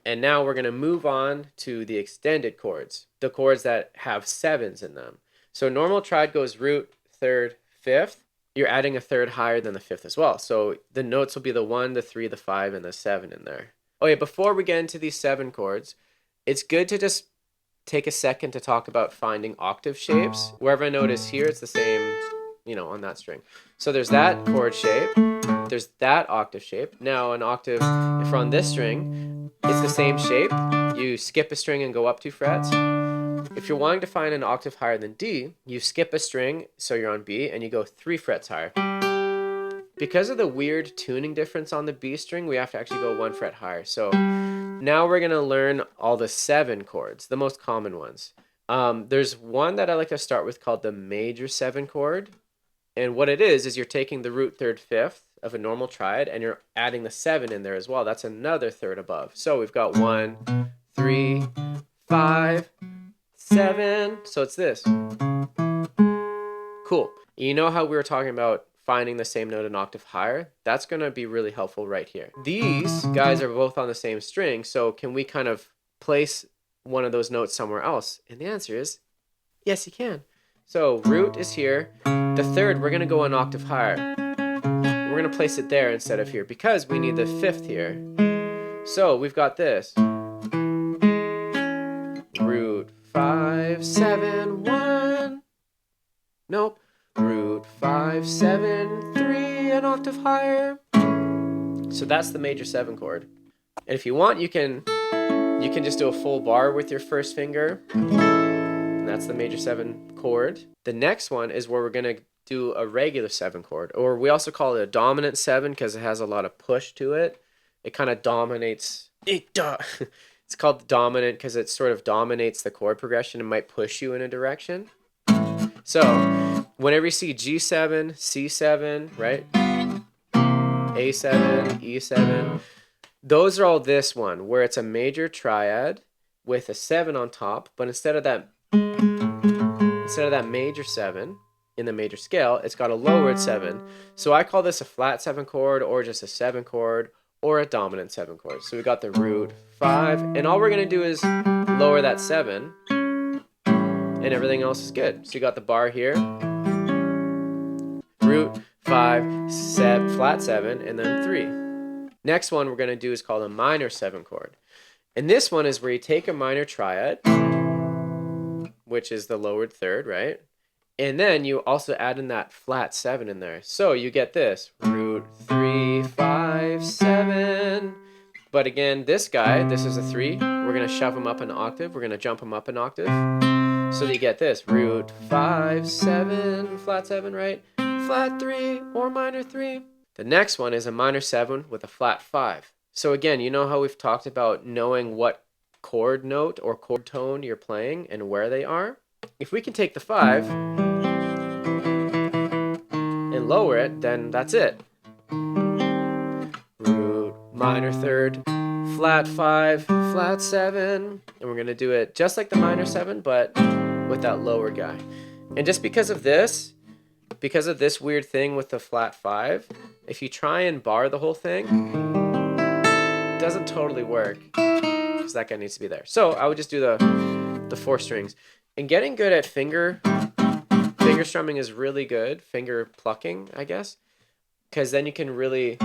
And now we're going to move on to the extended chords, the chords that have sevens in them. So normal triad goes root, third, fifth. You're adding a third higher than the fifth as well. So the notes will be the 1, the 3, the 5, and the 7 in there. Oh yeah, before we get into these 7 chords, it's good to just take a second to talk about finding octave shapes. Wherever a note is here, it's the same, on that string. So there's that chord shape. There's that octave shape. Now an octave, if we're on this string, it's the same shape. You skip a string and go up 2 frets. If you're wanting to find an octave higher than D, you skip a string, so you're on B, and you go 3 frets higher. Because of the weird tuning difference on the B string, we have to actually go 1 fret higher. So now we're going to learn all the 7 chords, the most common ones. There's one that I like to start with called the major 7 chord. And what it is you're taking the root, third, fifth of a normal triad, and you're adding the 7 in there as well. That's another third above. So we've got 1, 3, 5, 7. So it's this. Cool. You know how we were talking about finding the same note an octave higher? That's going to be really helpful right here. These guys are both on the same string, so can we kind of place one of those notes somewhere else? And the answer is yes, you can. So root is here. The third, we're going to go an octave higher. We're going to place it there instead of here because we need the fifth here. So we've got this. Root 5, 7, 1. Nope. Root 5, 7, 3, an octave higher. So that's the major 7 chord. And if you want, you can just do a full bar with your first finger. And that's the major 7 chord. The next one is where we're going to do a regular 7 chord, or we also call it a dominant 7 because it has a lot of push to it. It kind of dominates. It's called dominant because it sort of dominates the chord progression and might push you in a direction. So whenever you see G7, C7, right? A7, E7, those are all this one, where it's a major triad with a 7 on top, but instead of that major 7 in the major scale, it's got a lowered 7. So I call this a flat 7 chord, or just a 7 chord, or a dominant 7 chord. So we got the root 5, and all we're going to do is lower that 7, and everything else is good. So you got the bar here, root 5, flat 7, and then 3. Next one we're going to do is called a minor 7 chord. And this one is where you take a minor triad, which is the lowered third, right? And then you also add in that flat 7 in there. So you get this, root 3, 5, 7. But again, this guy, this is a 3. We're going to shove him up an octave. We're going to jump him up an octave. So that you get this, root 5, 7, flat 7, right? Flat 3 or minor 3. The next one is a minor 7 with a flat 5. So again, you know how we've talked about knowing what chord note or chord tone you're playing and where they are? If we can take the 5 and lower it, then that's it. Root, minor third, flat 5, flat 7. And we're going to do it just like the minor 7, but with that lower guy. And just because of this weird thing with the flat 5, if you try and bar the whole thing, it doesn't totally work because that guy needs to be there. So I would just do the 4 strings. And getting good at finger strumming is really good. Finger plucking, I guess, because then you can really,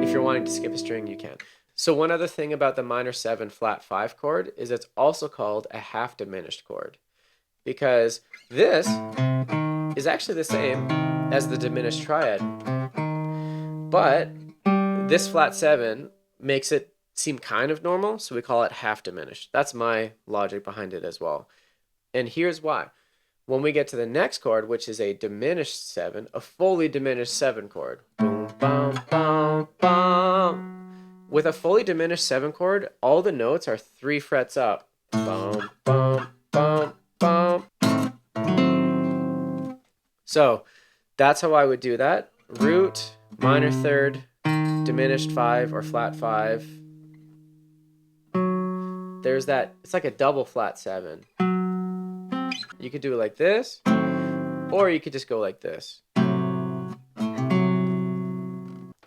if you're wanting to skip a string, you can. So one other thing about the minor 7 flat 5 chord is it's also called a half diminished chord, because this is actually the same as the diminished triad, but this flat 7 makes it seem kind of normal, so we call it half diminished. That's my logic behind it as well. And here's why. When we get to the next chord, which is a diminished 7, a fully diminished 7 chord. Boom, bum, bum, bum. With a fully diminished 7 chord, all the notes are 3 frets up. Bum, bum, bum, bum. So that's how I would do that. Root, minor third, diminished 5 or flat 5. There's that, it's like a double flat 7. You could do it like this, or you could just go like this.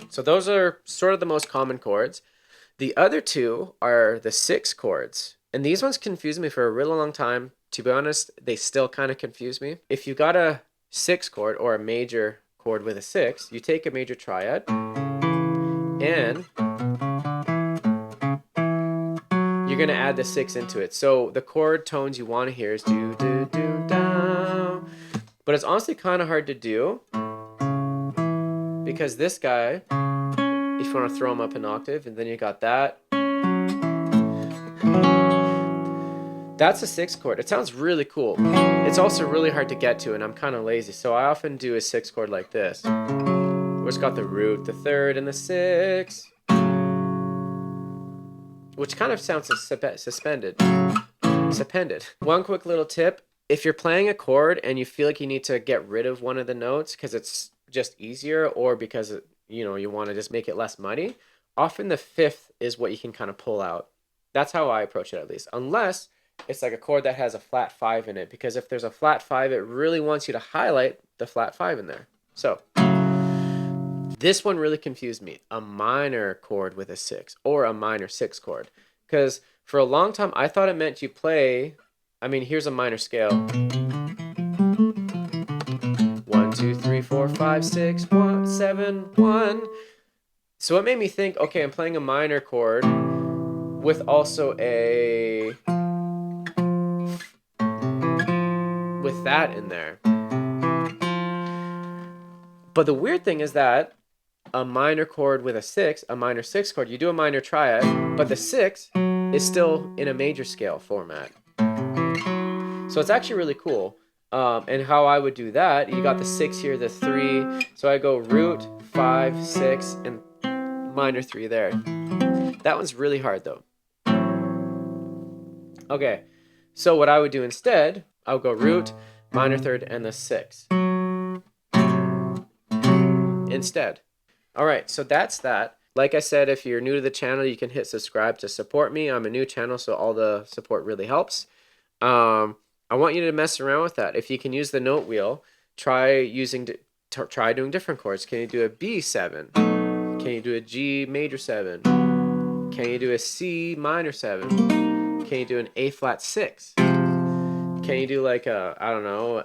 So So those are sort of the most common chords. The other two are the 6 chords. And these ones confused me for a really long time. To be honest, they still kind of confuse me. If you got a 6 chord or a major chord with a 6, you take a major triad and you're going to add the 6 into it. So the chord tones you want to hear is do, do, do, down. But it's honestly kind of hard to do because this guy, if you want to throw him up an octave, and then you got that. That's a 6 chord. It sounds really cool. It's also really hard to get to, and I'm kind of lazy. So I often do a 6 chord like this, where it's got the root, the third, and the 6, which kind of sounds suspended. One quick little tip. If you're playing a chord and you feel like you need to get rid of one of the notes because it's just easier or because you want to just make it less muddy, often the 5th is what you can kind of pull out. That's how I approach it, at least. Unless it's like a chord that has a flat 5 in it, because if there's a flat 5, it really wants you to highlight the flat 5 in there. So this one really confused me. A minor chord with a 6 or a minor 6 chord. Because for a long time, I thought it meant you play, here's a minor scale. 1, 2, 3, 4, 5, 6, 1, 7, 1. So it made me think, okay, I'm playing a minor chord with also with that in there. But the weird thing is that a minor chord with a 6, a minor 6 chord, you do a minor triad, but the 6 is still in a major scale format. So it's actually really cool. And how I would do that, you got the 6 here, the 3, so I go root, 5, 6, and minor 3 there. That one's really hard though. Okay, so what I would do instead, I would go root, minor third, and the 6 instead. All right, so that's that. Like I said, if you're new to the channel, you can hit subscribe to support me. I'm a new channel, so all the support really helps. I want you to mess around with that. If you can use the note wheel, try doing different chords. Can you do a B7? Can you do a G major 7? Can you do a C minor 7? Can you do an A flat 6? Can you do like a, I don't know,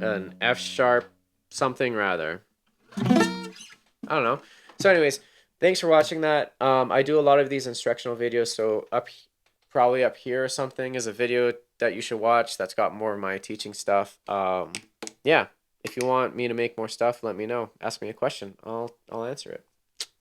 an F sharp something rather? I don't know. So anyways, thanks for watching that. I do a lot of these instructional videos, so probably up here or something is a video that you should watch that's got more of my teaching stuff. Yeah, if you want me to make more stuff, let me know. Ask me a question. I'll answer it.